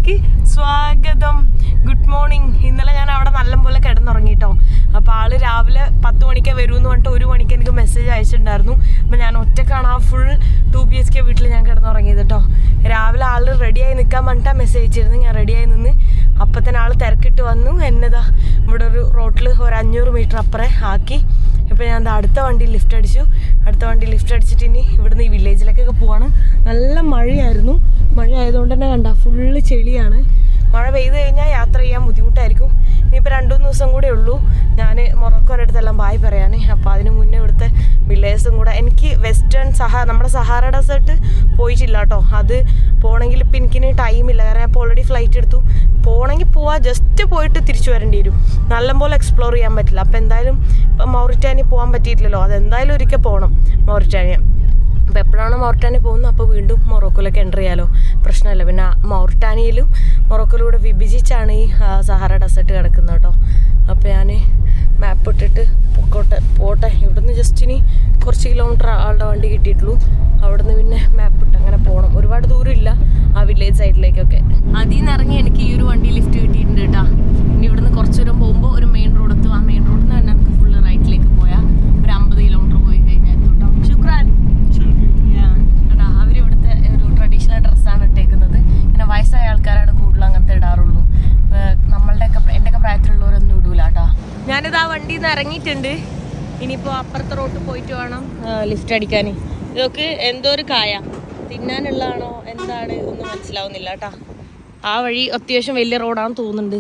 വ്ളോഗിലേക്ക് സ്വാഗതം. Good morning. ഇന്നലെ ഞാൻ അവിടെ നല്ലപോലെ കിടന്നുറങ്ങിട്ടോ. അപ്പോൾ ആള് രാവിലെ 10 മണിക്ക് വരുമെന്ന് പറഞ്ഞിട്ട് 1 മണിക്ക് എനിക്ക് മെസ്സേജ് അയച്ചിട്ടുണ്ടായിരുന്നു. അപ്പോൾ ഞാൻ ഒറ്റക്കാണ് ആ ഫുൾ 2 BHK വീട്ടിൽ ഞാൻ കിടന്നുറങ്ങിയത് കേട്ടോ. രാവിലെ ആൾ റെഡിയായി നിൽക്കാൻ പറഞ്ഞിട്ടാണ് മെസ്സേജ് അയച്ചിരുന്നു. ഞാൻ റെഡിയായി നിന്ന് അപ്പം തന്നെ ആൾ തിരക്കിട്ട് വന്നു. എന്നതാ ഇവിടെ ഒരു റോട്ടിൽ ഒരു 500 മീറ്റർ അപ്പുറം ആക്കി. ഇപ്പോൾ ഞാൻ അടുത്ത വണ്ടി ലിഫ്റ്റ് അടിച്ചു. അടുത്ത വണ്ടി ലിഫ്റ്റ് അടിച്ചിട്ട് ഇനി ഇവിടുന്ന് ഈ വില്ലേജിലേക്കൊക്കെ പോവാണ്. നല്ല മഴയായിരുന്നു. മഴ ആയതുകൊണ്ട് തന്നെ കണ്ട ഫുള്ള് ചെളിയാണ്. മഴ പെയ്ത് കഴിഞ്ഞാൽ യാത്ര ചെയ്യാൻ ബുദ്ധിമുട്ടായിരിക്കും. ഇനിയിപ്പോൾ 2-3 ദിവസം കൂടെ ഉള്ളൂ ഞാൻ മൊറോക്കോൻ്റെ അടുത്തെല്ലാം ബായ് പറയാൻ. അപ്പോൾ അതിന് മുന്നേ ഇവിടുത്തെ വില്ലേജസും കൂടെ എനിക്ക് വെസ്റ്റേൺ നമ്മുടെ സഹാറ ഡെസേർട്ട് പോയിട്ടില്ല കേട്ടോ. അത് പോകണമെങ്കിൽ ഇപ്പം എനിക്കിനി ടൈമില്ല. കാരണം ഇപ്പോൾ ഓൾറെഡി ഫ്ലൈറ്റ് എടുത്തു. പോകണമെങ്കിൽ പോവാം, ജസ്റ്റ് പോയിട്ട് തിരിച്ചു വരേണ്ടി വരും. നല്ലപോലെ എക്സ്പ്ലോർ ചെയ്യാൻ പറ്റില്ല. അപ്പോൾ എന്തായാലും ഇപ്പം മൗറിറ്റാനിയ പോകാൻ പറ്റിയിട്ടില്ലല്ലോ. അതെന്തായാലും ഒരിക്കൽ പോകണം മൗറിറ്റാനിയ. അപ്പോൾ എപ്പോഴാണ് മൗറിറ്റാനിയ പോകുന്നത് അപ്പോൾ വീണ്ടും മൊറോക്കോയിലേക്ക് എൻ്റർ ചെയ്യാലോ, പ്രശ്നമില്ല. പിന്നെ മൗറിറ്റാനിയയിലും മൊറോക്കോയിലൂടെ വിഭജിച്ചാണ് ഈ സഹാറ ഡെസേർട്ട് കിടക്കുന്നത് കേട്ടോ. അപ്പോൾ ഞാൻ മാപ്പ് ഇട്ടിട്ട് പോട്ടെ. ഇവിടുന്ന് ജസ്റ്റ് ഇനി കുറച്ച് കിലോമീറ്റർ ആളുടെ വണ്ടി കിട്ടിയിട്ടുള്ളൂ. അവിടുന്ന് പിന്നെ മാപ്പ് ഇട്ട് അങ്ങനെ പോകണം. ഒരുപാട് ദൂരമില്ല ആ വില്ലേജ് സൈഡിലേക്കൊക്കെ. അതിൽ നിന്ന് ഇറങ്ങി എനിക്ക് ഈ ഒരു വണ്ടി ലിഫ്റ്റ് കിട്ടിയിട്ടുണ്ട് കേട്ടോ. ഇനി ഇവിടുന്ന് കുറച്ച് ദൂരം പോകുമ്പോൾ ഒരു മെയിൻ റോഡ് എത്തും. ആ മെയിൻ റോഡിൽ നിന്ന് തന്നെ നമുക്ക് ഫുള്ള് റൈറ്റിലേക്ക് പോയാൽ ഒരു 50 കിലോമീറ്റർ പോയി കഴിഞ്ഞാൽ എത്തും കേട്ടോ. ശുക്രാൻ. കേട്ടോ അവരിവിടുത്തെ ഒരു ട്രഡീഷണൽ ഡ്രസ്സാണ് ഇട്ടേക്കുന്നത്. ഇങ്ങനെ വയസ്സായ ആൾക്കാരാണ് കൂടുതലും അങ്ങനത്തെ ഇടാറുള്ളൂ. എൻ്റെയൊക്കെ പ്രായത്തിലുള്ളവരൊന്നും ഇടൂല കേട്ടോ. ഞാനിത് ആ വണ്ടിയിൽ നിന്ന് ഇറങ്ങിയിട്ടുണ്ട്. ഇനിയിപ്പോൾ അപ്പുറത്തെ റോഡ് പോയിട്ട് വേണം ലിഫ്റ്റ് അടിക്കാൻ. ഇതൊക്കെ എന്തോ ഒരു കായ തിന്നാനുള്ളതാണോ എന്താണ് ഒന്നും മനസ്സിലാവുന്നില്ല കേട്ടോ. ആ വഴി അത്യാവശ്യം വലിയ റോഡാണെന്ന് തോന്നുന്നുണ്ട്.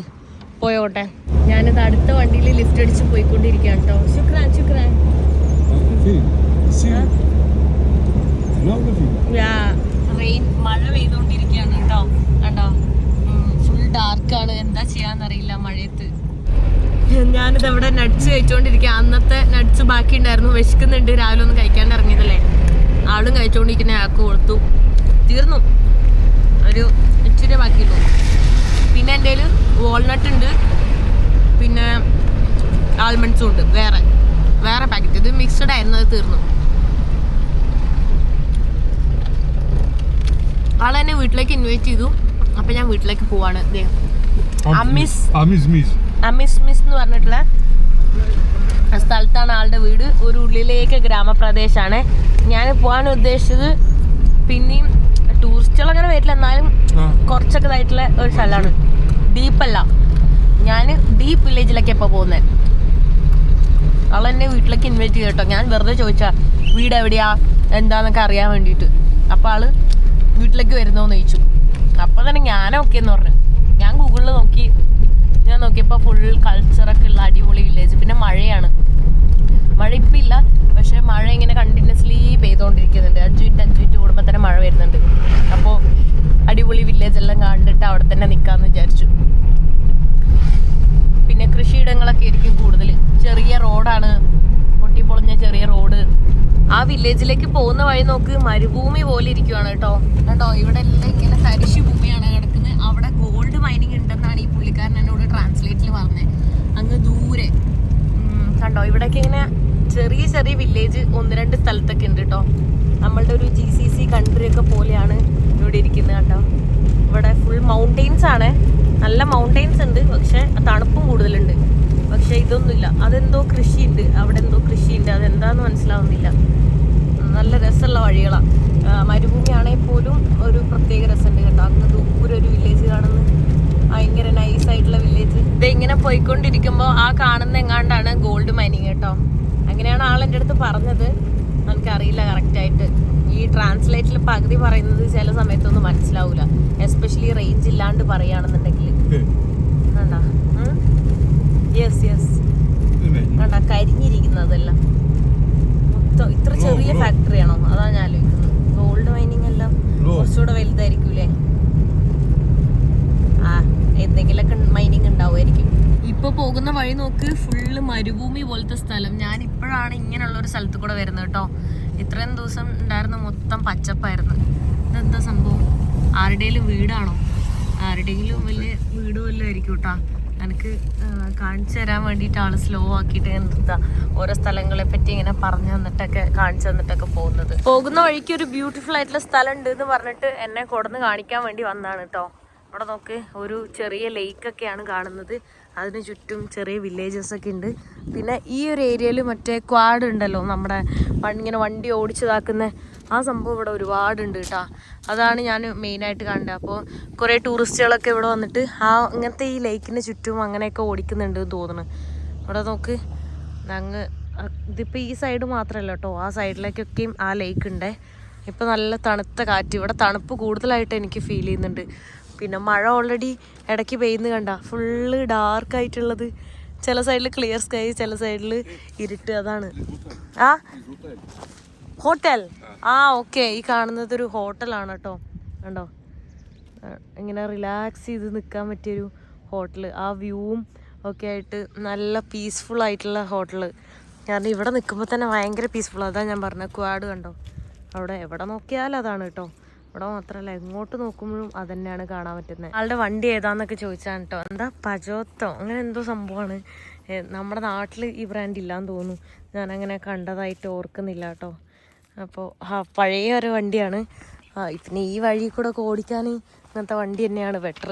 പോയോട്ടെ. ഞാനിത് അടുത്ത വണ്ടിയിൽ ലിഫ്റ്റ് അടിച്ച് പോയിക്കൊണ്ടിരിക്കുകയാണ് കേട്ടോ. ശുക്രാൻ ശുക്രാൻ. മഴ പെയ്തോണ്ടിരിക്കുകയാണ് കേട്ടോ. കണ്ടോ ഫുൾ ഡാർക്കാണ്. എന്താ ചെയ്യാന്നറിയില്ല മഴയത്ത്. ഞാനിത് അവിടെ നട്ട്സ് കഴിച്ചോണ്ടിരിക്കുക. അന്നത്തെ നട്ട്സ് ബാക്കി ഉണ്ടായിരുന്നു. വിശക്കുന്നുണ്ട്. രാവിലെ ഒന്നും കഴിക്കാണ്ട് ഇറങ്ങിയതല്ലേ. ആളും കഴിച്ചോണ്ടിരിക്കുന്ന ആൾക്ക് കൊടുത്തു. തീർന്നു. ഒരു ഇച്ചിരി ബാക്കിയുള്ളൂ. പിന്നെ എൻ്റെ കയ്യിൽ വാൾനട്ട് ഉണ്ട്, പിന്നെ ആൽമണ്ട്സും ഉണ്ട്. വേറെ പാക്കറ്റ്. ഇത് മിക്സ്ഡ് ആയിരുന്നു. അത് തീർന്നു. ആളെന്നെ വീട്ടിലേക്ക് ഇൻവൈറ്റ് ചെയ്തു. അപ്പം ഞാൻ വീട്ടിലേക്ക് പോവാണ്. അമിസ് എന്ന് പറഞ്ഞിട്ടുള്ള സ്ഥലത്താണ് ആളുടെ വീട്. ഒരു ഉള്ളിലേക്ക് ഗ്രാമപ്രദേശമാണ്. ഞാൻ പോകാൻ ഉദ്ദേശിച്ചത് പിന്നെയും ടൂറിസ്റ്റുകൾ അങ്ങനെ വരില്ല, എന്നാലും കുറച്ചൊക്കെ ഇതായിട്ടുള്ള ഒരു സ്ഥലമാണ്. ഡീപ്പല്ല. ഞാൻ ഡീപ്പ് വില്ലേജിലേക്ക് എപ്പോൾ പോകുന്നത്. ആളെന്നെ വീട്ടിലേക്ക് ഇൻവൈറ്റ് ചെയ്തു കേട്ടോ. ഞാൻ വെറുതെ ചോദിച്ചാൽ വീട് എവിടെയാ എന്താന്നൊക്കെ അറിയാൻ വേണ്ടിയിട്ട്. അപ്പോൾ ആള് വീട്ടിലേക്ക് വരുന്നോന്ന് ചോദിച്ചു. അപ്പോൾ തന്നെ ഞാനൊക്കെ എന്ന് പറഞ്ഞു. ഞാൻ ഗൂഗിളിൽ ഞാൻ നോക്കിയപ്പോൾ ഫുൾ കൾച്ചറൊക്കെ ഉള്ള അടിപൊളി വില്ലേജ്. പിന്നെ മഴയാണ്. മഴ ഇപ്പം ഇല്ല, പക്ഷേ മഴ ഇങ്ങനെ കണ്ടിന്യൂസ്ലി പെയ്തുകൊണ്ടിരിക്കുന്നുണ്ട്. 5 മിനിറ്റ് കൂടുമ്പോൾ തന്നെ മഴ വരുന്നുണ്ട്. അപ്പോൾ അടിപൊളി വില്ലേജ് എല്ലാം കണ്ടിട്ട് അവിടെ തന്നെ നിൽക്കാമെന്ന് വിചാരിച്ചു. പിന്നെ കൃഷിയിടങ്ങളൊക്കെ ആയിരിക്കും കൂടുതൽ. ചെറിയ റോഡാണ്, പൊട്ടിപ്പൊളിഞ്ഞ ചെറിയ റോഡ്. ആ വില്ലേജിലേക്ക് പോകുന്ന വഴി നോക്ക് മരുഭൂമി പോലെ ഇരിക്കുവാണ് കേട്ടോ. ഇവിടെ എല്ലാം ഇങ്ങനെ തരിശു ഭൂമിയാണ് കിടക്കുന്നത്. അവിടെ ഗോൾഡ് മൈനിങ് ഉണ്ടെന്നാണ് ഈ പുള്ളിക്കാരൻ എന്നോട് ട്രാൻസ്ലേറ്റിൽ പറഞ്ഞത്. അങ്ങ് ദൂരെ കണ്ടോ. ഇവിടെയൊക്കെ ഇങ്ങനെ ചെറിയ ചെറിയ വില്ലേജ് 1-2 സ്ഥലത്തൊക്കെ ഉണ്ട് കേട്ടോ. നമ്മളുടെ ഒരു GCC കൺട്രി ഒക്കെ പോലെയാണ് ഇവിടെ ഇരിക്കുന്നത് കേട്ടോ. ഇവിടെ ഫുൾ മൗണ്ടെയിൻസ് ആണ്. നല്ല മൗണ്ടെയിൻസ് ഉണ്ട്, പക്ഷെ തണുപ്പും കൂടുതലുണ്ട്. പക്ഷെ ഇതൊന്നുമില്ല. അതെന്തോ കൃഷിയുണ്ട്. അവിടെ എന്തോ കൃഷിയുണ്ട്. അതെന്താന്ന് മനസ്സിലാവുന്നില്ല. നല്ല രസമുള്ള വഴികളാണ്. മരുഭൂമിയാണെങ്കിൽ പോലും ഒരു പ്രത്യേക രസമുണ്ട് കേട്ടോ. അങ്ങ് ദൂരെ ഒരു വില്ലേജ് കാണുന്നു. ഭയങ്കര നൈസായിട്ടുള്ള വില്ലേജ്. ഇത് ഇങ്ങനെ പോയിക്കൊണ്ടിരിക്കുമ്പോൾ ആ കാണുന്ന എങ്ങാണ്ടാണ് ഗോൾഡ് മൈനിങ് കേട്ടോ. അങ്ങനെയാണ് ആളെൻ്റെ അടുത്ത് പറഞ്ഞത്. എനിക്കറിയില്ല കറക്റ്റായിട്ട്. ഈ ട്രാൻസ്ലേറ്റിൽ പകുതി പറയുന്നത് ചില സമയത്തൊന്നും മനസ്സിലാവില്ല, എസ്പെഷ്യലി റേഞ്ച് ഇല്ലാണ്ട് പറയുകയാണെന്നുണ്ടെങ്കിൽ. കണ്ടാ യെസ് കണ്ടാ കരിഞ്ഞിരിക്കുന്നതെല്ലാം മൊത്തം. ഇത്ര ചെറിയ ഫാക്ടറിയാണോ? അതാണ് ഞാൻ ആലോചിക്കുന്നത്. ഗോൾഡ് മൈനിങ് എല്ലാം കുറച്ചുകൂടെ വലുതായിരിക്കൂലേ? എന്തെങ്കിലുമൊക്കെ മൈനിങ് ഉണ്ടാവുമായിരിക്കും. ഇപ്പൊ പോകുന്ന വഴി നോക്ക് ഫുള്ള് മരുഭൂമി പോലത്തെ സ്ഥലം. ഞാൻ ഇപ്പോഴാണ് ഇങ്ങനെയുള്ള ഒരു സ്ഥലത്ത് കൂടെ വരുന്നത് കേട്ടോ. ഇത്രയും ദിവസം ഉണ്ടായിരുന്ന മൊത്തം പച്ചപ്പായിരുന്നു. ഇതെന്താ സംഭവം? ആരുടെയും വീടാണോ? ആരുടെയെങ്കിലും വലിയ വീട് വല്ലതും ആയിരിക്കും കേട്ടോ. എനിക്ക് കാണിച്ചു തരാൻ വേണ്ടിയിട്ട് ആൾ സ്ലോ ആക്കിയിട്ട് എന്താ ഓരോ സ്ഥലങ്ങളെ പറ്റി ഇങ്ങനെ പറഞ്ഞു തന്നിട്ടൊക്കെ കാണിച്ചു തന്നിട്ടൊക്കെ പോകുന്നത്. പോകുന്ന വഴിക്ക് ഒരു ബ്യൂട്ടിഫുൾ ആയിട്ടുള്ള സ്ഥലം ഉണ്ട് എന്ന് പറഞ്ഞിട്ട് എന്നെ കൊടുന്ന് കാണിക്കാൻ വേണ്ടി വന്നതാണ് കേട്ടോ. അവിടെ നോക്ക് ഒരു ചെറിയ ലേക്കൊക്കെയാണ് കാണുന്നത്. അതിന് ചുറ്റും ചെറിയ വില്ലേജസൊക്കെ ഉണ്ട്. പിന്നെ ഈ ഒരു ഏരിയയിൽ മറ്റേ ക്വാഡ് ഉണ്ടല്ലോ, നമ്മുടെ ഇങ്ങനെ വണ്ടി ഓടിച്ചതാക്കുന്ന ആ സംഭവം ഇവിടെ ഒരുപാടുണ്ട് കേട്ടോ. അതാണ് ഞാൻ മെയിനായിട്ട് കണ്ടത്. അപ്പോൾ കുറേ ടൂറിസ്റ്റുകളൊക്കെ ഇവിടെ വന്നിട്ട് ഇങ്ങനത്തെ ഈ ലേക്കിന് ചുറ്റും അങ്ങനെയൊക്കെ ഓടിക്കുന്നുണ്ട് എന്ന് തോന്നുന്നു. ഇവിടെ നോക്ക് അങ്ങ് ഇതിപ്പോൾ ഈ സൈഡ് മാത്രമല്ല കേട്ടോ, ആ സൈഡിലേക്കൊക്കെയും ആ ലേക്ക് ഉണ്ട്. ഇപ്പം നല്ല തണുത്ത കാറ്റ്, ഇവിടെ തണുപ്പ് കൂടുതലായിട്ട് എനിക്ക് ഫീൽ ചെയ്യുന്നുണ്ട്. പിന്നെ മഴ ഓൾറെഡി ഇടയ്ക്ക് പെയ്യുന്ന കണ്ട, ഫുള്ള് ഡാർക്കായിട്ടുള്ളത്. ചില സൈഡിൽ ക്ലിയർ സ്കൈ, ചില സൈഡിൽ ഇരുട്ട്. അതാണ് ഹോട്ടൽ. ഓക്കെ, ഈ കാണുന്നത് ഒരു ഹോട്ടലാണ് കേട്ടോ. കണ്ടോ, ഇങ്ങനെ റിലാക്സ് ചെയ്ത് നിൽക്കാൻ പറ്റിയൊരു ഹോട്ടൽ. ആ വ്യൂവും ഒക്കെ ആയിട്ട് നല്ല പീസ്ഫുൾ ആയിട്ടുള്ള ഹോട്ടൽ. കാരണം ഇവിടെ നിൽക്കുമ്പോൾ തന്നെ ഭയങ്കര പീസ്ഫുൾ. അതാണ് ഞാൻ പറഞ്ഞത്, ക്വാഡ് കണ്ടോ, അവിടെ എവിടെ നോക്കിയാലും അതാണ് കേട്ടോ. ഇവിടെ മാത്രമല്ല, എങ്ങോട്ട് നോക്കുമ്പോഴും അത് തന്നെയാണ് കാണാൻ പറ്റുന്നത്. ആളുടെ വണ്ടി ഏതാന്നൊക്കെ ചോദിച്ചാണ് കേട്ടോ. എന്താ പജോത്തോ അങ്ങനെ എന്തോ സംഭവമാണ്. നമ്മുടെ നാട്ടിൽ ഈ ബ്രാൻഡ് ഇല്ലാന്ന് തോന്നുന്നു, ഞാനങ്ങനെ കണ്ടതായിട്ട് ഓർക്കുന്നില്ല കേട്ടോ. അപ്പോൾ പഴയ ഒരു വണ്ടിയാണ്. പിന്നെ ഈ വഴി കൂടെ ഒക്കെ ഓടിക്കാൻ ഇങ്ങനത്തെ വണ്ടി തന്നെയാണ് ബെറ്റർ.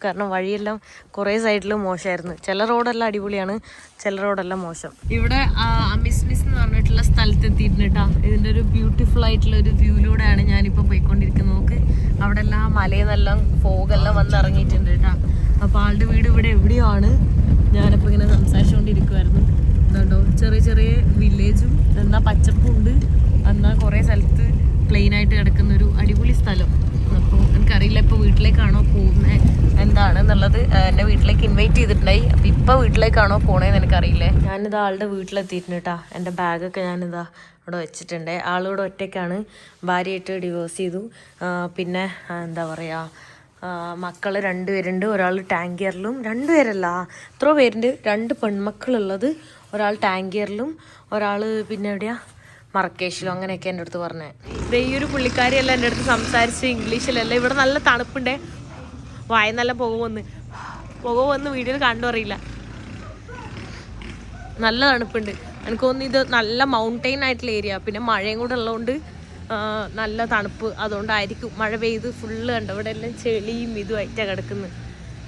കാരണം വഴിയെല്ലാം കുറേ സൈഡിൽ മോശമായിരുന്നു. ചില റോഡെല്ലാം അടിപൊളിയാണ്, ചില റോഡെല്ലാം മോശം. ഇവിടെ മിസ് എന്ന് പറഞ്ഞിട്ടുള്ള സ്ഥലത്ത് എത്തിയിട്ടുണ്ട് കേട്ടോ. ഇതിൻ്റെ ഒരു ബ്യൂട്ടിഫുൾ ആയിട്ടുള്ള ഒരു വ്യൂയിലൂടെയാണ് ഞാനിപ്പോൾ പോയിക്കൊണ്ടിരിക്കുന്നത്. നോക്ക്, അവിടെ എല്ലാം മലയെന്നെല്ലാം ഫോഗെല്ലാം വന്ന് ഇറങ്ങിയിട്ടുണ്ട് കേട്ടോ. അപ്പോൾ ആളുടെ വീട് ഇവിടെ എവിടെയോ ആണ്. ഞാനിപ്പോൾ ഇങ്ങനെ സംസാരിച്ചുകൊണ്ടിരിക്കുമായിരുന്നു. എന്താണ്ടോ ചെറിയ ചെറിയ വില്ലേജും എന്നാൽ പച്ചപ്പും ഉണ്ട്, എന്നാൽ കുറേ സ്ഥലത്ത് പ്ലെയിനായിട്ട് കിടക്കുന്നൊരു അടിപൊളി സ്ഥലം. അപ്പോൾ എനിക്കറിയില്ല ഇപ്പോൾ വീട്ടിലേക്കാണോ പോകുന്നത് എന്താണെന്നുള്ളത്. എന്നെ വീട്ടിലേക്ക് ഇൻവൈറ്റ് ചെയ്തിട്ടുണ്ടായി. അപ്പോൾ ഇപ്പോൾ വീട്ടിലേക്കാണോ പോണേന്ന് എനിക്കറിയില്ലേ. ഞാനിത് ആളുടെ വീട്ടിലെത്തിയിട്ടുണ്ട് കേട്ടോ. എൻ്റെ ബാഗൊക്കെ ഞാനിതാ ഇവിടെ വെച്ചിട്ടുണ്ട്. ആളിവിടെ ഒറ്റയ്ക്കാണ്, ഭാര്യയായിട്ട് ഡിവോഴ്സ് ചെയ്തു. പിന്നെ എന്താ പറയുക, മക്കൾ 2 പേരുണ്ട്. ഒരാൾ ടാങ്കിയറിലും, 2 പേരല്ല എത്ര പേരുണ്ട്, 2 പെൺമക്കളുള്ളത്. ഒരാൾ ടാങ്കിയറിലും, ഒരാൾ പിന്നെ എവിടെയാ മറക്കേഷിലും, അങ്ങനെയൊക്കെ എൻ്റെ അടുത്ത് പറഞ്ഞത്. ഈ ഒരു പുള്ളിക്കാരിയല്ല എൻ്റെ അടുത്ത് സംസാരിച്ച് ഇംഗ്ലീഷിലല്ല. ഇവിടെ നല്ല തണുപ്പുണ്ടേ, വായന്നെല്ലാം പുക വന്ന് വീഡിയോയിൽ കണ്ടു അറിയില്ല. നല്ല തണുപ്പുണ്ട്. എനിക്ക് തോന്നുന്നു ഇത് നല്ല മൗണ്ടെയിൻ ആയിട്ടുള്ള ഏരിയ, പിന്നെ മഴയും കൂടെ ഉള്ളതുകൊണ്ട് നല്ല തണുപ്പ്. അതുകൊണ്ടായിരിക്കും മഴ പെയ്ത് ഫുള്ള് കണ്ടോ ഇവിടെ എല്ലാം ചെളിയും ഇതുമായിട്ടാണ് കിടക്കുന്നത്.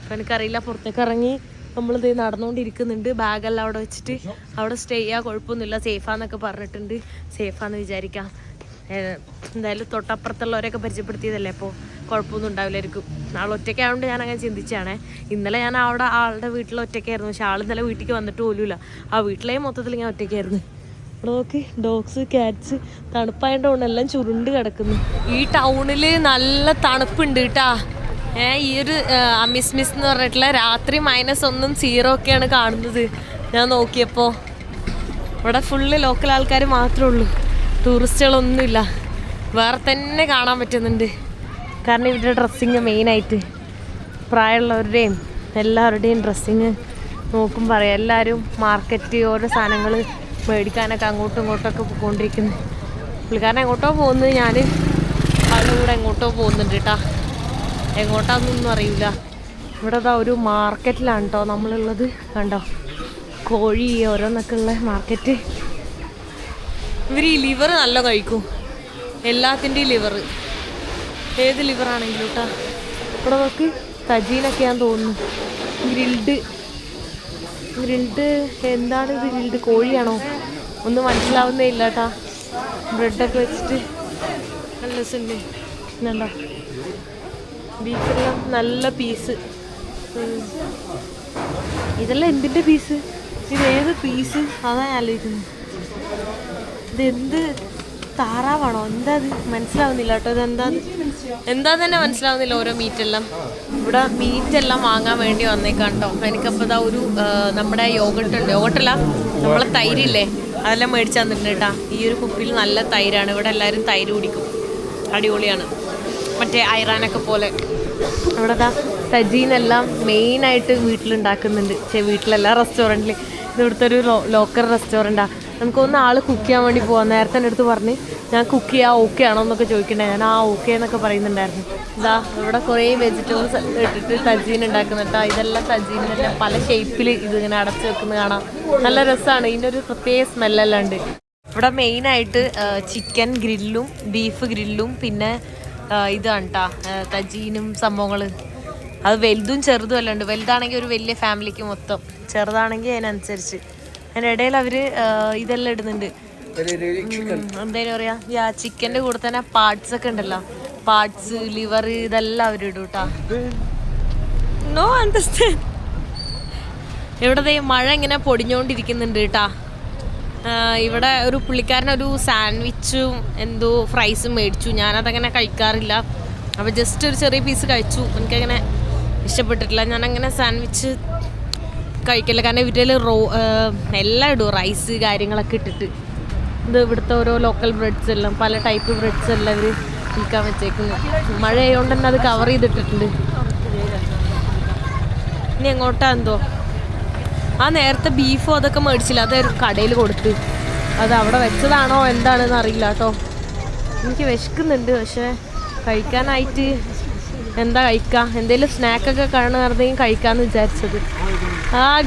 അപ്പം എനിക്കറിയില്ല. പുറത്തേക്ക് ഇറങ്ങി നമ്മളിത് നടന്നുകൊണ്ടിരിക്കുന്നുണ്ട്. ബാഗെല്ലാം അവിടെ വെച്ചിട്ട് അവിടെ സ്റ്റേ ചെയ്യുക, കുഴപ്പമൊന്നുമില്ല, സേഫാന്നൊക്കെ പറഞ്ഞിട്ടുണ്ട്. സേഫാന്ന് വിചാരിക്കാം. എന്തായാലും തൊട്ടപ്പുറത്തുള്ളവരെയൊക്കെ പരിചയപ്പെടുത്തിയതല്ലേ, അപ്പോൾ കുഴപ്പമൊന്നും ഉണ്ടാവില്ലായിരിക്കും. ആൾ ഒറ്റയ്ക്കായതുകൊണ്ട് ഞാൻ അങ്ങനെ ചിന്തിച്ചാണേ. ഇന്നലെ ഞാൻ അവിടെ ആളുടെ വീട്ടിൽ ഒറ്റയ്ക്കായിരുന്നു, പക്ഷെ ആൾ ഇന്നലെ വീട്ടിലേക്ക് വന്നിട്ട് പോലുമില്ല. ആ വീട്ടിലെയും മൊത്തത്തിൽ ഞാൻ ഒറ്റയ്ക്കായിരുന്നു. ഇവിടെ നോക്കി, ഡോഗ്സ്, ക്യാറ്റ്സ്, തണുപ്പായതുകൊണ്ട് എല്ലാം ചുരുണ്ട് കിടക്കുന്നു. ഈ ടൗണിൽ നല്ല തണുപ്പുണ്ട് കേട്ടാ. ഈ ഒരു മിസ് എന്ന് പറഞ്ഞിട്ടുള്ള രാത്രി -1 0 ഒക്കെയാണ് കാണുന്നത്. ഞാൻ നോക്കിയപ്പോൾ ഇവിടെ ഫുള്ള് ലോക്കൽ ആൾക്കാർ മാത്രമേ ഉള്ളൂ, ടൂറിസ്റ്റുകളൊന്നുമില്ല. വേറെ തന്നെ കാണാൻ പറ്റുന്നുണ്ട്. കാരണം ഇവരുടെ ഡ്രസ്സിങ് മെയിനായിട്ട് പ്രായമുള്ളവരുടെയും എല്ലാവരുടെയും ഡ്രസ്സിങ് നോക്കും പറയാം. എല്ലാവരും മാർക്കറ്റ് ഓരോ സാധനങ്ങൾ മേടിക്കാനൊക്കെ അങ്ങോട്ടും ഇങ്ങോട്ടൊക്കെ പോയിക്കൊണ്ടിരിക്കുന്നു. പുള്ളിക്കാരൻ എങ്ങോട്ടോ പോകുന്നത്, ഞാൻ ആളുടെ കൂടെ എങ്ങോട്ടോ പോകുന്നുണ്ട് കേട്ടോ. എങ്ങോട്ടാന്നൊന്നും അറിയില്ല. ഇവിടെ ഒരു മാർക്കറ്റിലാണ് കേട്ടോ നമ്മളുള്ളത്. കണ്ടോ, കോഴി ഓരോന്നൊക്കെ ഉള്ള മാർക്കറ്റ്. ഇവർ ഈ ലിവർ നല്ല കഴിക്കും, എല്ലാത്തിൻ്റെയും ലിവർ, ഏത് ലിവറാണെങ്കിലും കേട്ടോ. ഇവിടെ നോക്ക്, തജീനൊക്കെയാന്ന് തോന്നുന്നു. ഗ്രിൽഡ് എന്താണിത്? ഗ്രിൽഡ് കോഴിയാണോ ഒന്നും മനസ്സിലാവുന്നേ ഇല്ല കേട്ടോ. ബ്രെഡൊക്കെ വെച്ചിട്ട് നല്ല രസമുണ്ട്. ഇന്നുണ്ടോ ബീഫെല്ലാം നല്ല പീസ്. ഇതെല്ലാം എന്തിൻ്റെ പീസ്? ഇതേത് പീസ്? അതാ ഞാൻ ആലോചിക്കുന്നത്. ഇതെന്ത് താറാവാണോ? എന്താ അത് മനസ്സിലാവുന്നില്ല കേട്ടോ. എന്താ തന്നെ മനസ്സിലാവുന്നില്ല ഓരോ മീറ്റെല്ലാം. ഇവിടെ മീറ്റെല്ലാം വാങ്ങാൻ വേണ്ടി വന്നേക്കാണ്ടോ. എനിക്കപ്പോൾ ഇതാ ഒരു നമ്മുടെ യോഗട്ടല്ല, നമ്മളെ തൈരില്ലേ, അതെല്ലാം മേടിച്ചു തന്നിട്ടുണ്ട് കേട്ടോ. ഈ ഒരു കുപ്പിയിൽ നല്ല തൈരാണ്. ഇവിടെ എല്ലാവരും തൈര് കുടിക്കും, അടിപൊളിയാണ്. മറ്റേ ഐറാനൊക്കെ പോലെ. ഇവിടെ തജീനെല്ലാം മെയിനായിട്ട് വീട്ടിലുണ്ടാക്കുന്നുണ്ട്. വീട്ടിലെല്ലാ റെസ്റ്റോറൻറ്റിൽ. ഇത് ഇവിടുത്തെ ഒരു ലോക്കൽ റെസ്റ്റോറൻറ്റാണ്. നമുക്കൊന്ന് ആൾ കുക്ക് ചെയ്യാൻ വേണ്ടി പോകാം. നേരത്തെ എൻ്റെ അടുത്ത് പറഞ്ഞ് ഞാൻ കുക്ക് ചെയ്യാം, ഓക്കെ ആണോ എന്നൊക്കെ ചോദിക്കണ്ടേ. ഞാൻ ഓക്കെ എന്നൊക്കെ പറയുന്നുണ്ടായിരുന്നു. ഇതാ ഇവിടെ കുറേ വെജിറ്റബിൾസ് ഇട്ടിട്ട് തജീൻ ഉണ്ടാക്കുന്നുണ്ട്. ഇതെല്ലാം തജീനെല്ലാം പല ഷേപ്പിൽ ഇതിങ്ങനെ അടച്ച് വെക്കുന്നത് കാണാം. നല്ല രസമാണ്. ഇതിൻ്റെ ഒരു പ്രത്യേക സ്മെല്ലെല്ലാം ഉണ്ട്. ഇവിടെ മെയിനായിട്ട് ചിക്കൻ ഗ്രില്ലും ബീഫ് ഗ്രില്ലും പിന്നെ ഇതാണ് കേട്ടോ തജീനും സംഭവങ്ങൾ. അത് വലുതും ചെറുതും അല്ലാണ്ട്, വലുതാണെങ്കിൽ ഒരു വലിയ ഫാമിലിക്ക് മൊത്തം, ചെറുതാണെങ്കിൽ അതിനനുസരിച്ച്. അതിൻ്റെ ഇടയിൽ അവർ ഇതെല്ലാം ഇടുന്നുണ്ട്, എന്തായാലും പറയാ, ചിക്കൻ്റെ കൂടെ തന്നെ പാർട്സ് ഒക്കെ ഉണ്ടല്ലോ, പാർട്സ്, ലിവർ, ഇതെല്ലാം അവർ ഇടും കേട്ടോ. No understand. ഇവിടെ മഴ ഇങ്ങനെ പൊടിഞ്ഞോണ്ടിരിക്കുന്നുണ്ട് കേട്ടാ. ഇവിടെ ഒരു പുള്ളിക്കാരനൊരു സാൻഡ്വിച്ചും എന്തോ ഫ്രൈസും മേടിച്ചു. ഞാനതങ്ങനെ കഴിക്കാറില്ല, അപ്പോൾ ജസ്റ്റ് ഒരു ചെറിയ പീസ് കഴിച്ചു. എനിക്കങ്ങനെ ഇഷ്ടപ്പെട്ടിട്ടില്ല. ഞാനങ്ങനെ സാൻഡ്വിച്ച് കഴിക്കില്ല, കാരണം ഇവരിൽ എല്ലാം ഇടും, റൈസ് കാര്യങ്ങളൊക്കെ ഇട്ടിട്ട്. ഇത് ഇവിടുത്തെ ഓരോ ലോക്കൽ ബ്രെഡ്സ് എല്ലാം, പല ടൈപ്പ് ബ്രെഡ്സ് എല്ലാം ഇവർ വിൽക്കാൻ വെച്ചേക്കുന്നു. മഴ ആയതുകൊണ്ട് തന്നെ അത് കവർ ചെയ്തിട്ടിട്ടുണ്ട്. ഇനി എങ്ങോട്ടാ എന്തോ, ആ നേരത്തെ ബീഫോ അതൊക്കെ മേടിച്ചില്ല, അത് കടയിൽ കൊടുത്ത്. അത് അവിടെ വെച്ചതാണോ എന്താണെന്ന് അറിയില്ല കേട്ടോ. എനിക്ക് വിശക്കുന്നുണ്ട്, പക്ഷേ കഴിക്കാനായിട്ട് എന്താ കഴിക്കാം, എന്തെങ്കിലും സ്നാക്കൊക്കെ കാണുന്നതെങ്കിൽ കഴിക്കാമെന്ന് വിചാരിച്ചത്.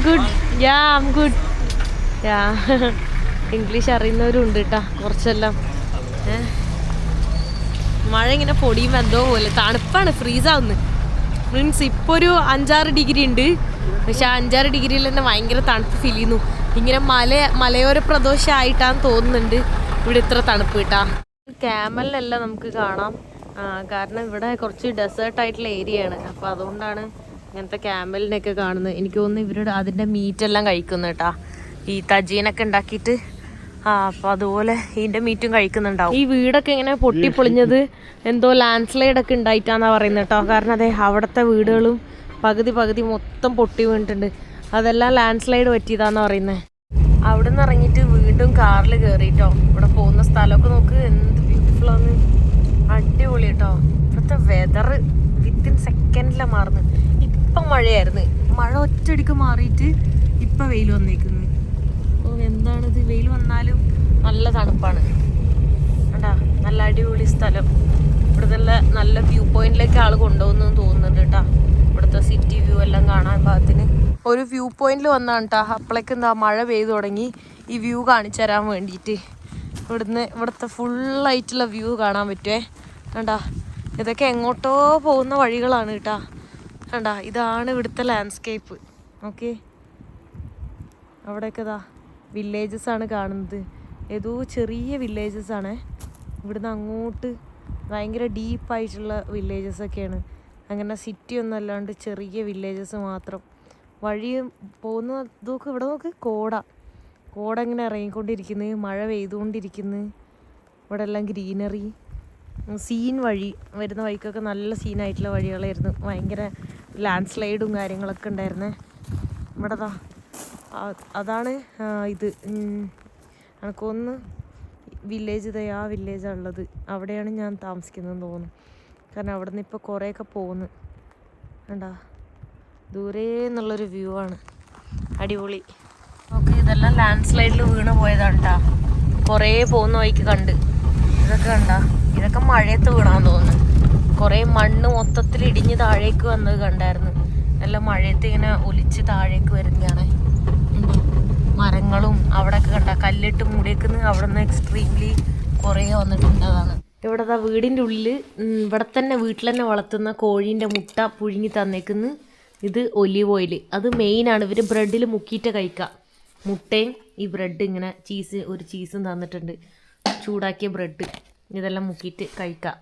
Good, yeah I am good, yeah. English അറിയുന്നവരും ഉണ്ട് കേട്ടോ കുറച്ചെല്ലാം. മഴ ഇങ്ങനെ പൊടിയുമ്പോൾ എന്തോ പോലെ തണുപ്പാണ്, ഫ്രീസാവുന്നു. മീൻസ് ഇപ്പോൾ ഒരു 5-6 ഡിഗ്രി ഉണ്ട്, പക്ഷെ ആ 5-6 ഡിഗ്രിയിൽ തന്നെ ഭയങ്കര തണുപ്പ് ഫീൽ ചെയ്യുന്നു. ഇങ്ങനെ മലയോര പ്രദേശമായിട്ടാന്ന് തോന്നുന്നുണ്ട് ഇവിടെ ഇത്ര തണുപ്പ് കിട്ടാ. ക്യാമലിനെല്ലാം നമുക്ക് കാണാം, കാരണം ഇവിടെ കുറച്ച് ഡെസേർട്ടായിട്ടുള്ള ഏരിയയാണ്, അപ്പോൾ അതുകൊണ്ടാണ് ഇങ്ങനത്തെ ക്യാമലിനെയൊക്കെ കാണുന്നത്. എനിക്ക് തോന്നുന്നു ഇവരുടെ അതിൻ്റെ മീറ്റെല്ലാം കഴിക്കുന്നു കേട്ടാ, ഈ തജീനൊക്കെ ഉണ്ടാക്കിയിട്ട്. അപ്പോൾ അതുപോലെ ഇതിൻ്റെ മീറ്റും കഴിക്കുന്നുണ്ടാവും. ഈ വീടൊക്കെ ഇങ്ങനെ പൊട്ടിപ്പൊളിഞ്ഞത് എന്തോ ലാൻഡ് സ്ലൈഡ് ഒക്കെ ഉണ്ടായിട്ടാന്നാണ് പറയുന്നത് കേട്ടോ. കാരണം അതെ, അവിടുത്തെ വീടുകളും പകുതി മൊത്തം പൊട്ടി വീണിട്ടുണ്ട്. അതെല്ലാം ലാൻഡ് സ്ലൈഡ് പറ്റിയതാന്ന് പറയുന്നത്. അവിടെ നിന്ന് ഇറങ്ങിയിട്ട് വീണ്ടും കാറിൽ കയറിയിട്ടോ. ഇവിടെ പോകുന്ന സ്ഥലമൊക്കെ നോക്ക്, എന്ത് ബ്യൂട്ടിഫുൾ ആണ്, അടിപൊളി കേട്ടോ. ഇവിടുത്തെ വെതർ വിത്തിൻ സെക്കൻഡിലാണ് മാറുന്നത്. ഇപ്പം മഴയായിരുന്നു, മഴ ഒറ്റയടിക്ക് മാറിയിട്ട് ഇപ്പം വെയിൽ വന്നേക്കുന്നു. എന്താണിത്, വെയിൽ വന്നാലും നല്ല തണുപ്പാണ് കേട്ടാ. നല്ല അടിപൊളി സ്ഥലം. ഇവിടുത്തെ നല്ല വ്യൂ പോയിന്റിലേക്ക് ആൾ കൊണ്ടുപോകുന്നു തോന്നുന്നുണ്ട് കേട്ടാ. ഇവിടുത്തെ സിറ്റി വ്യൂ എല്ലാം കാണാൻ ഭാഗത്തിന് ഒരു വ്യൂ പോയിന്റിൽ വന്നാണ് കേട്ടോ. അപ്പോഴേക്ക് എന്താ മഴ പെയ്തു തുടങ്ങി. ഈ വ്യൂ കാണിച്ചു തരാൻ വേണ്ടിയിട്ട് ഇവിടുത്തെ ഫുള്ളായിട്ടുള്ള വ്യൂ കാണാൻ പറ്റുമേ കണ്ടാ. ഇതൊക്കെ എങ്ങോട്ടോ പോകുന്ന വഴികളാണ് കേട്ടാ. കണ്ടാ, ഇതാണ് ഇവിടുത്തെ ലാൻഡ്സ്കേപ്പ്. ഓക്കെ, അവിടെയൊക്കെ ഇതാ വില്ലേജസ് ആണ് കാണുന്നത്. ഏതോ ചെറിയ വില്ലേജസ് ആണ്. ഇവിടുന്ന് അങ്ങോട്ട് ഭയങ്കര ഡീപ്പായിട്ടുള്ള വില്ലേജസ് ഒക്കെയാണ്. അങ്ങനെ സിറ്റി ഒന്നും അല്ലാണ്ട് ചെറിയ വില്ലേജസ് മാത്രം. വഴി പോകുന്ന ഇതൊക്കെ ഇവിടെ നോക്ക്, കോട ഇങ്ങനെ ഇറങ്ങിക്കൊണ്ടിരിക്കുന്നു, മഴ പെയ്തുകൊണ്ടിരിക്കുന്നു. ഇവിടെ എല്ലാം ഗ്രീനറി, സീൻ വഴി വരുന്ന വഴിക്കൊക്കെ നല്ല സീനായിട്ടുള്ള വഴികളായിരുന്നു. ഭയങ്കര ലാൻഡ് സ്ലൈഡും കാര്യങ്ങളൊക്കെ ഉണ്ടായിരുന്നേ. ഇവിടെ അതാണ് ഇത് എനിക്കൊന്ന് വില്ലേജ്, ആ വില്ലേജാണ് ഉള്ളത്. അവിടെയാണ് ഞാൻ താമസിക്കുന്നതെന്ന് തോന്നുന്നു. കാരണം അവിടെ നിന്ന് ഇപ്പോൾ കുറേയൊക്കെ പോകുന്നു കണ്ടാ. ദൂരെ നിന്നുള്ളൊരു വ്യൂ ആണ്, അടിപൊളി. ഓക്കെ, ഇതെല്ലാം ലാൻഡ് സ്ലൈഡിൽ വീണ് പോയതാണ് കേട്ടോ. കുറേ പോകുന്ന വഴിക്ക് കണ്ട്. ഇതൊക്കെ കണ്ടാ, ഇതൊക്കെ മഴയത്ത് വീണാന്ന് തോന്നുന്നു. കുറേ മണ്ണ് മൊത്തത്തിൽ ഇടിഞ്ഞ് താഴേക്ക് വന്നത് കണ്ടായിരുന്നു. എല്ലാം മഴയത്ത് ഇങ്ങനെ ഒലിച്ച് താഴേക്ക് വരുന്നതാണ്. മരങ്ങളും അവിടെയൊക്കെ കണ്ട കല്ലിട്ട് മൂടിയേക്കുന്ന അവിടെ നിന്ന് എക്സ്ട്രീംലി കുറേ വന്നിട്ടുണ്ട്. അതാണ് ഇവിടെ വീടിൻ്റെ ഉള്ളിൽ ഇവിടെ തന്നെ വീട്ടിൽ തന്നെ വളർത്തുന്ന കോഴീൻ്റെ മുട്ട പുഴുങ്ങി തന്നേക്കുന്നു. ഇത് ഒലീവ് ഓയിൽ, അത് മെയിനാണ്. ഇവർ ബ്രെഡിൽ മുക്കിയിട്ട് കഴിക്കാം. മുട്ടയും ഈ ബ്രെഡ് ഇങ്ങനെ ഒരു ചീസും തന്നിട്ടുണ്ട്, ചൂടാക്കിയ ബ്രെഡ്. ഇതെല്ലാം മുക്കിയിട്ട് കഴിക്കാം.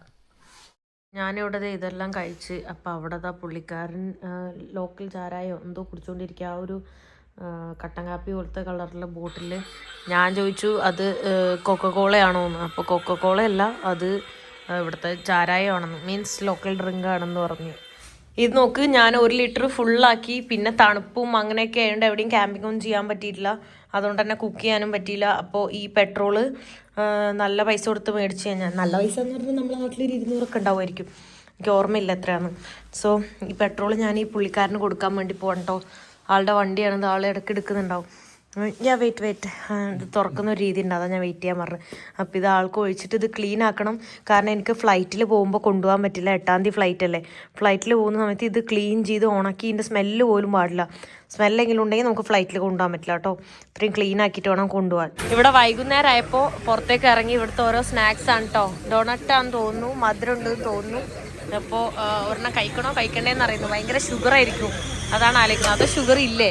ഞാനിവിടെ ഇതെല്ലാം കഴിച്ച്. അപ്പോൾ അവിടെ പുള്ളിക്കാരൻ ലോക്കൽ ചാരായോ എന്തോ കുടിച്ചുകൊണ്ടിരിക്കുക. ആ ഒരു കട്ടൻ കാപ്പി പോലത്തെ കളറിലുള്ള ബോട്ടിൽ. ഞാൻ ചോദിച്ചു അത് കൊക്കക്കോളയാണോ എന്ന്. അപ്പോൾ കൊക്കക്കോളയല്ല, അത് ഇവിടുത്തെ ചാരായമാണെന്ന്, മീൻസ് ലോക്കൽ ഡ്രിങ്ക് ആണെന്ന് പറഞ്ഞു. ഇത് നോക്ക്, ഞാൻ 1 ലിറ്റർ ഫുള്ളാക്കി. പിന്നെ തണുപ്പും അങ്ങനെയൊക്കെ ആയതുകൊണ്ട് എവിടെയും ക്യാമ്പിംഗ് ഒന്നും ചെയ്യാൻ പറ്റിയിട്ടില്ല. അതുകൊണ്ട് തന്നെ കുക്ക് ചെയ്യാനും പറ്റിയില്ല. അപ്പോൾ ഈ പെട്രോള് നല്ല പൈസ കൊടുത്ത് മേടിച്ച് കഴിഞ്ഞാൽ, നല്ല പൈസ എന്ന് പറഞ്ഞാൽ നമ്മുടെ നാട്ടിൽ 200 ഉണ്ടാവുമായിരിക്കും, എനിക്ക് ഓർമ്മയില്ല എത്രയാണ്. സോ ഈ പെട്രോൾ ഞാൻ ഈ പുള്ളിക്കാരന് കൊടുക്കാൻ വേണ്ടി പോകണം കേട്ടോ. ആളുടെ വണ്ടിയാണ്, ആൾ ഇടയ്ക്ക് എടുക്കുന്നുണ്ടാവും. ഞാൻ വെയിറ്റ് ഇത് തുറക്കുന്ന ഒരു രീതി ഉണ്ട്, അതാണ് ഞാൻ വെയിറ്റ് ചെയ്യാൻ പറഞ്ഞത്. അപ്പോൾ ഇത് ആൾക്ക് ഒഴിച്ചിട്ട് ഇത് ക്ലീൻ ആക്കണം. കാരണം എനിക്ക് ഫ്ലൈറ്റിൽ പോകുമ്പോൾ കൊണ്ടുപോകാൻ പറ്റില്ല, 8-ാം തീയതി ഫ്ലൈറ്റ് അല്ലേ. ഫ്ലൈറ്റിൽ പോകുന്ന സമയത്ത് ഇത് ക്ലീൻ ചെയ്ത് ഉണക്കി ഇതിൻ്റെ സ്മെല്ല് പോലും പാടില്ല. സ്മെല്ലെങ്കിലും ഉണ്ടെങ്കിൽ നമുക്ക് ഫ്ലൈറ്റിൽ കൊണ്ടുപോകാൻ പറ്റില്ല കേട്ടോ. ഇത്രയും ക്ലീൻ ആക്കിയിട്ട് വേണം കൊണ്ടുപോകാൻ. ഇവിടെ വൈകുന്നേരം ആയപ്പോൾ പുറത്തേക്ക് ഇറങ്ങി ഇവിടുത്തെ ഓരോ സ്നാക്സ് ആണ് കേട്ടോ. ഡൊണട്ടാന്ന് തോന്നുന്നു, മധുരം ഉണ്ടെന്ന് തോന്നുന്നു. അപ്പോൾ ഒരെണ്ണം കഴിക്കണോ കഴിക്കണ്ടേന്ന് അറിയുന്നു. ഭയങ്കര ഷുഗർ ആയിരിക്കും, അതാണ് ആലോചിക്കുന്നത്. അത് ഷുഗർ ഇല്ലേ,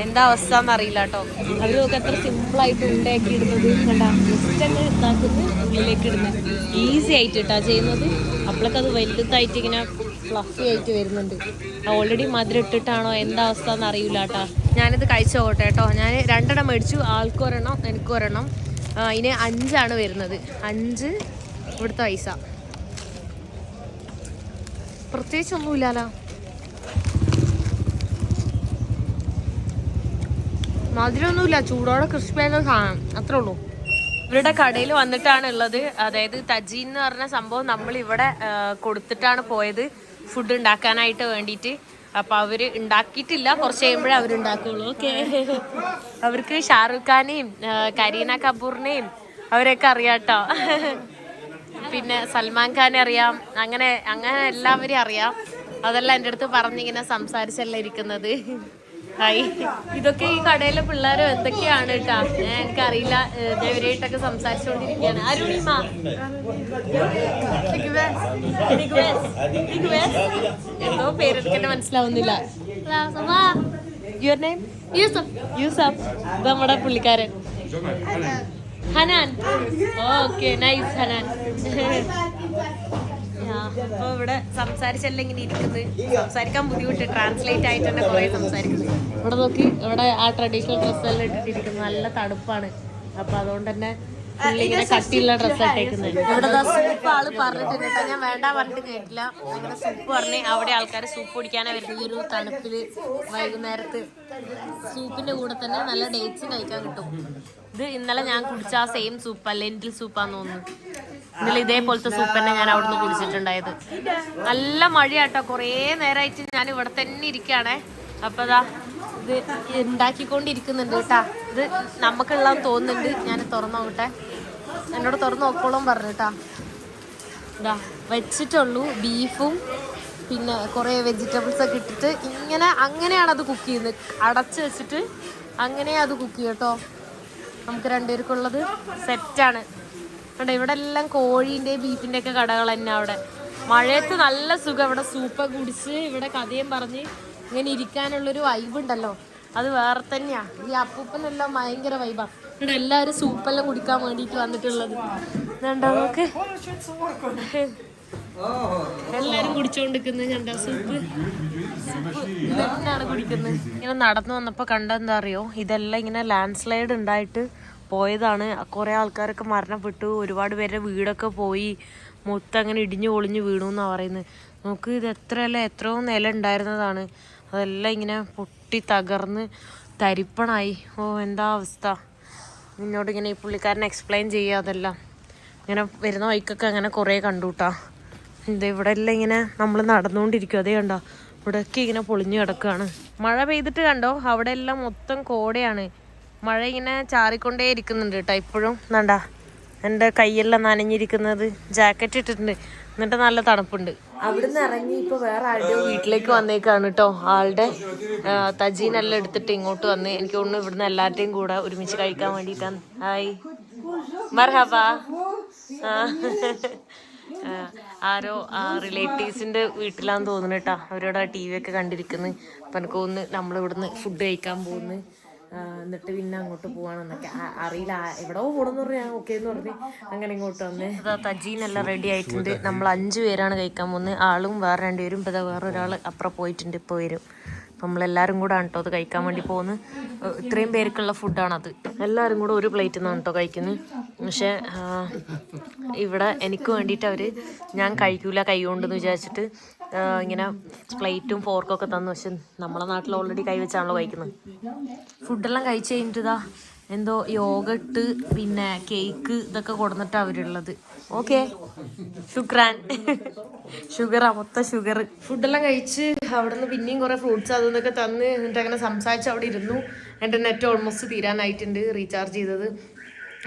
എന്താ അവസ്ഥ എന്നറിയില്ല കേട്ടോ. അവരൊക്കെ എത്ര സിമ്പിളായിട്ട് ഉണ്ടാക്കി ഇടുന്നത് കണ്ടാ, ജസ്റ്റ് അങ്ങ് ഇതാക്കുന്നത് ഉള്ളിലേക്ക് ഇടുന്നത്, ഈസി ആയിട്ട് കേട്ടാ ചെയ്യുന്നത്. അപ്പോഴൊക്കെ അത് വലുതായിട്ട് ഇങ്ങനെ ഫ്ലഫി ആയിട്ട് വരുന്നുണ്ട്. ഓൾറെഡി മധുരം ഇട്ടിട്ടാണോ എന്താ അവസ്ഥ എന്ന് അറിയില്ല കേട്ടാ. ഞാനിത് കഴിച്ചു നോക്കട്ടെ കേട്ടോ. ഞാൻ 2 എണ്ണം മേടിച്ചു, ആൾക്കും ഒരെണ്ണം എനിക്കും ഒരെണ്ണം. ഇതിന് 5 വരുന്നത്. 5 ഇവിടുത്തെ പൈസ. പ്രത്യേകിച്ചൊന്നുമില്ലല്ലോ, മധുരമൊന്നുമില്ല, ചൂടോടെ ക്രിസ്പിയായ സാധനം, അത്രേ ഉള്ളൂ. ഇവരുടെ കടയിൽ വന്നിട്ടാണ് ഉള്ളത്. അതായത് തജീൻ എന്ന് പറഞ്ഞ സംഭവം നമ്മൾ ഇവിടെ കൊടുത്തിട്ടാണ് പോയത് ഫുഡ് ഉണ്ടാക്കാനായിട്ട് വേണ്ടിയിട്ട്. അപ്പം അവർ ഉണ്ടാക്കിയിട്ടില്ല, കുറച്ച് കഴിയുമ്പോഴേ അവരുണ്ടാക്കുള്ളൂ. ഓക്കെ, അവർക്ക് ഷാറുഖ് ഖാനെയും കരീന കപൂറിനെയും അവരെയൊക്കെ അറിയാട്ടോ. പിന്നെ സൽമാൻ ഖാനെ അറിയാം, അങ്ങനെ എല്ലാവരെയും അറിയാം. അതെല്ലാം എൻ്റെ അടുത്ത് പറഞ്ഞിങ്ങനെ സംസാരിച്ചല്ല ഇരിക്കുന്നത്. ഹായ്, ഇതൊക്കെ ഈ കടയിലെ പിള്ളേരും എന്തൊക്കെയാണ് കേട്ടാ, എനിക്കറിയില്ല. ഞാൻ ഇവരായിട്ടൊക്കെ സംസാരിച്ചുകൊണ്ടിരിക്കുകയാണ്. അരുണിമ, എന്തോ പേരൊക്കെ എന്നെ മനസ്സിലാവുന്നില്ല. Your name? യൂസഫ്. ഇത് നമ്മുടെ പുള്ളിക്കാരൻ ഹനാൻ. ഓക്കെ, നൈസ് ഹനാൻ. അപ്പോൾ ഇവിടെ സംസാരിച്ചെല്ലാം ഇങ്ങനെ ഇരിക്കുന്നത്, സംസാരിക്കാൻ ബുദ്ധിമുട്ട്, ട്രാൻസ്ലേറ്റ് ആയിട്ട് തന്നെ കുറേ സംസാരിക്കുന്നത്. ഇവിടെ നോക്കി, ഇവിടെ ആ ട്രഡീഷണൽ ഡ്രസ്സെല്ലാം ഇട്ടിട്ടിരിക്കുന്നത്, നല്ല തണുപ്പാണ്. അപ്പം അതുകൊണ്ട് തന്നെ ഇങ്ങനെ കട്ടിയുള്ള ഡ്രസ്സ് ഇട്ടേക്കുന്നത്. ഇവിടെ സൂപ്പ് ആള് പറഞ്ഞിട്ടുണ്ട് കേട്ടോ, ഞാൻ വേണ്ട പറഞ്ഞിട്ട് കേട്ടില്ല. അങ്ങനെ സൂപ്പ് പറഞ്ഞ് അവിടെ ആൾക്കാർ സൂപ്പ് കുടിക്കാനാണ് വരുന്നത്. ഈ ഒരു തണുപ്പില് വൈകുന്നേരത്ത് സൂപ്പിന്റെ കൂടെ തന്നെ നല്ല ഡേറ്റ്സ് കഴിക്കാൻ കിട്ടും. ഇത് ഇന്നലെ ഞാൻ കുടിച്ച ആ സെയിം സൂപ്പാ, ലെന്റിൽ സൂപ്പാന്ന് തോന്നുന്നു. ഇന്നലെ ഇതേപോലത്തെ സൂപ്പ് തന്നെ ഞാൻ അവിടുന്ന് കുടിച്ചിട്ടുണ്ടായത്. നല്ല മഴയാട്ടോ, കുറേ നേരമായിട്ട് ഞാൻ ഇവിടെ തന്നെ ഇരിക്കുകയാണേ. അപ്പം അതാ ഇത് ഉണ്ടാക്കിക്കൊണ്ടിരിക്കുന്നുണ്ട് കേട്ടാ. ഇത് നമുക്കുള്ളതെന്ന് തോന്നുന്നുണ്ട്. ഞാൻ തുറന്നു നോക്കട്ടെ, എന്നോട് തുറന്നു നോക്കോളം പറഞ്ഞു കേട്ടാ. ഇതാ വെച്ചിട്ടുള്ളൂ, ബീഫും പിന്നെ കുറേ വെജിറ്റബിൾസ് ഒക്കെ ഇട്ടിട്ട് ഇങ്ങനെ, അങ്ങനെയാണ് അത് കുക്ക് ചെയ്യുന്നത്. അടച്ച് വെച്ചിട്ട് അങ്ങനെയാണ് അത് കുക്ക് ചെയ്യും കേട്ടോ. നമുക്ക് 2 പേർക്കുള്ളത് സെറ്റാണ്. ഇവിടെ എല്ലാം കോഴീൻ്റെ ബീഫിൻ്റെ ഒക്കെ കടകൾ തന്നെ. അവിടെ മഴയത്ത് നല്ല സുഖം, ഇവിടെ സൂപ്പൊക്കെ കുടിച്ച് ഇവിടെ കഥയും പറഞ്ഞ് ഇങ്ങനെ ഇരിക്കാനുള്ളൊരു വൈബ് ഉണ്ടല്ലോ, അത് വേറെ തന്നെയാ. ഈ അപ്പൂപ്പനെല്ലാം ഭയങ്കര വൈബാണ്. ഇവിടെ എല്ലാവരും സൂപ്പെല്ലാം കുടിക്കാൻ വേണ്ടിയിട്ട് വന്നിട്ടുള്ളത്. ഇതുണ്ടോ നോക്ക്, എല്ലാരും കുടിച്ചോണ്ടിരിക്കുന്നത് കണ്ടോ, സൂപ്പ് തന്നെയാണ് കുടിക്കുന്നത്. ഇങ്ങനെ നടന്നു വന്നപ്പോൾ കണ്ടെന്താ അറിയോ, ഇതെല്ലാം ഇങ്ങനെ ലാൻഡ് സ്ലൈഡ് ഉണ്ടായിട്ട് പോയതാണ്. കുറേ ആൾക്കാരൊക്കെ മരണപ്പെട്ടു, ഒരുപാട് പേരുടെ വീടൊക്കെ പോയി, മൊത്തം അങ്ങനെ ഇടിഞ്ഞു പൊളിഞ്ഞു വീണു എന്നാണ് പറയുന്നത്. നമുക്ക് ഇത് എത്രയോ നില ഉണ്ടായിരുന്നതാണ്, അതെല്ലാം ഇങ്ങനെ പൊട്ടി തകർന്ന് തരിപ്പണായി. ഓ എന്താ അവസ്ഥ. എന്നോട് ഇങ്ങനെ ഈ പുള്ളിക്കാരൻ എക്സ്പ്ലെയിൻ ചെയ്യുക അതെല്ലാം. ഇങ്ങനെ വരുന്ന വഴിക്കൊക്കെ അങ്ങനെ കുറേ കണ്ടുകൂട്ടാ. ഇത് ഇവിടെ എല്ലാം ഇങ്ങനെ നമ്മൾ നടന്നുകൊണ്ടിരിക്കും. അതേ കണ്ടോ, ഇവിടെയൊക്കെ ഇങ്ങനെ പൊളിഞ്ഞു കിടക്കുകയാണ്. മഴ പെയ്തിട്ട് കണ്ടോ, അവിടെ എല്ലാം മൊത്തം കോടയാണ്. മഴ ഇങ്ങനെ ചാറിക്കൊണ്ടേ ഇരിക്കുന്നുണ്ട് കേട്ടോ ഇപ്പോഴും. എന്താ എൻ്റെ കൈയെല്ലാം നനഞ്ഞിരിക്കുന്നത്, ജാക്കറ്റ് ഇട്ടിട്ടുണ്ട്, എന്നിട്ട് നല്ല തണുപ്പുണ്ട്. അവിടുന്ന് ഇറങ്ങി ഇപ്പോൾ വേറെ ആളുടെ വീട്ടിലേക്ക് വന്നേക്കാണ് കേട്ടോ. ആളുടെ തജീനെല്ലാം എടുത്തിട്ട് ഇങ്ങോട്ട് വന്ന്, എനിക്ക് തോന്നുന്നു ഇവിടുന്ന് എല്ലാവരുടെയും കൂടെ ഒരുമിച്ച് കഴിക്കാൻ വേണ്ടിയിട്ടാണ്. ഹായ്, മർഹബ. ആരോ റിലേറ്റീവ്സിൻ്റെ വീട്ടിലാന്ന് തോന്നുന്നു കേട്ടോ. അവരോട് TV ഒക്കെ കണ്ടിരിക്കുന്നു. അപ്പം എനിക്ക് തോന്നുന്നു നമ്മളിവിടുന്ന് ഫുഡ് കഴിക്കാൻ പോകുന്നു, എന്നിട്ട് പിന്നെ അങ്ങോട്ട് പോവാണെന്നൊക്കെ അറിയില്ല. എവിടെ പോകണമെന്ന് പറഞ്ഞാൽ ഞാൻ ഓക്കെ എന്ന് പറഞ്ഞ് അങ്ങനെ ഇങ്ങോട്ട് വന്ന്. തജീനെല്ലാം റെഡി ആയിട്ടുണ്ട്. നമ്മൾ 5 പേരാണ് കഴിക്കാൻ പോകുന്നത്. ആളും വേറെ 2 പേരും, ഇപ്പം വേറൊരാൾ അപ്പുറം പോയിട്ടുണ്ട്, ഇപ്പോൾ വരും. നമ്മളെല്ലാവരും കൂടെ ആണ് കേട്ടോ അത് കഴിക്കാൻ വേണ്ടി പോകുന്നത്. ഇത്രയും പേർക്കുള്ള ഫുഡാണത്. എല്ലാവരും കൂടെ ഒരു പ്ലേറ്റിൽ നിന്നാണ് കേട്ടോ കഴിക്കുന്നത്. പക്ഷേ ഇവിടെ എനിക്ക് വേണ്ടിയിട്ട് അവർ, ഞാൻ കഴിക്കൂല കൈ കൊണ്ടെന്ന് വിചാരിച്ചിട്ട് ഇങ്ങനെ പ്ലേറ്റും ഫോർക്കൊക്കെ തന്നു. പക്ഷെ നമ്മളെ നാട്ടിൽ ഓൾറെഡി കൈ വെച്ചാണല്ലോ കഴിക്കുന്നത്. ഫുഡെല്ലാം കഴിച്ച് കഴിഞ്ഞിട്ട് എന്തോ യോഗട്ട് പിന്നെ കേക്ക് ഇതൊക്കെ കൊടുന്നിട്ടാണ് അവരുള്ളത്. ഓക്കെ, ശുക്രാൻ. ഷുഗറാ, മൊത്തം ഷുഗർ. ഫുഡെല്ലാം കഴിച്ച് അവിടെ നിന്ന് പിന്നെയും കുറേ ഫ്രൂട്ട്സ് അതൊക്കെ തന്ന്, എന്നിട്ട് അങ്ങനെ സംസാരിച്ച് അവിടെ ഇരുന്നു. എൻ്റെ നെറ്റ് ഓൾമോസ്റ്റ് തീരാനായിട്ടുണ്ട്, റീചാർജ് ചെയ്തത്.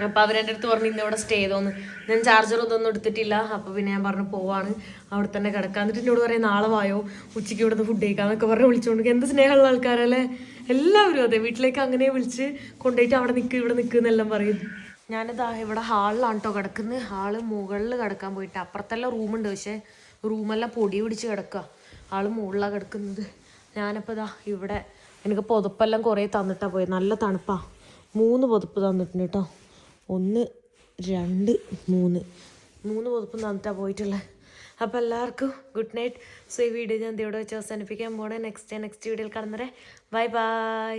അപ്പോൾ അവരെൻ്റെ അടുത്ത് പറഞ്ഞു ഇന്ന് ഇവിടെ സ്റ്റേ ചെയ്തോന്ന്. ഞാൻ ചാർജറും ഇതൊന്നും എടുത്തിട്ടില്ല. അപ്പോൾ പിന്നെ ഞാൻ പറഞ്ഞു പോവാണ്, അവിടെ തന്നെ കിടക്കാം. എന്നിട്ട് എന്നോട് പറയാം നാളെ വായോ, ഉച്ചയ്ക്ക് ഇവിടുന്ന് ഫുഡ് കഴിക്കാമെന്നൊക്കെ പറഞ്ഞ് വിളിച്ചുകൊണ്ട്. എന്ത് സ്നേഹമുള്ള ആൾക്കാരല്ലേ എല്ലാവരും. അതെ, വീട്ടിലേക്ക് അങ്ങനെ വിളിച്ച് കൊണ്ടുപോയിട്ട് അവിടെ നിൽക്കുക ഇവിടെ നിൽക്കുക എന്നെല്ലാം പറയും. ഞാനിതാ ഇവിടെ ഹാളിലാണ് കേട്ടോ കിടക്കുന്നത്. ഹാള് മുകളിൽ കിടക്കാൻ പോയിട്ട്, അപ്പുറത്തെല്ലാം റൂമുണ്ട്, പക്ഷേ റൂമെല്ലാം പൊടി പിടിച്ച് കിടക്കുക. ആൾ മുകളിലാണ് കിടക്കുന്നത്. ഞാനപ്പോൾ ഇതാ ഇവിടെ എനിക്ക് പുതപ്പെല്ലാം കുറേ തന്നിട്ടാണ് പോയത്. നല്ല തണുപ്പാണ്. 3 പുതപ്പ് തന്നിട്ടുണ്ട് കേട്ടോ. 1 2 3 പുതപ്പ് തന്നിട്ടാണ് പോയിട്ടുള്ളത്. അപ്പോൾ എല്ലാവർക്കും ഗുഡ് നൈറ്റ്. സോ ഈ വീഡിയോ ഞാൻ ഇവിടെ വെച്ച് അവസാനിപ്പിക്കാൻ പോണേ. നെക്സ്റ്റ് വീഡിയോയിൽ കാണുന്നവരെ ബൈ ബൈ.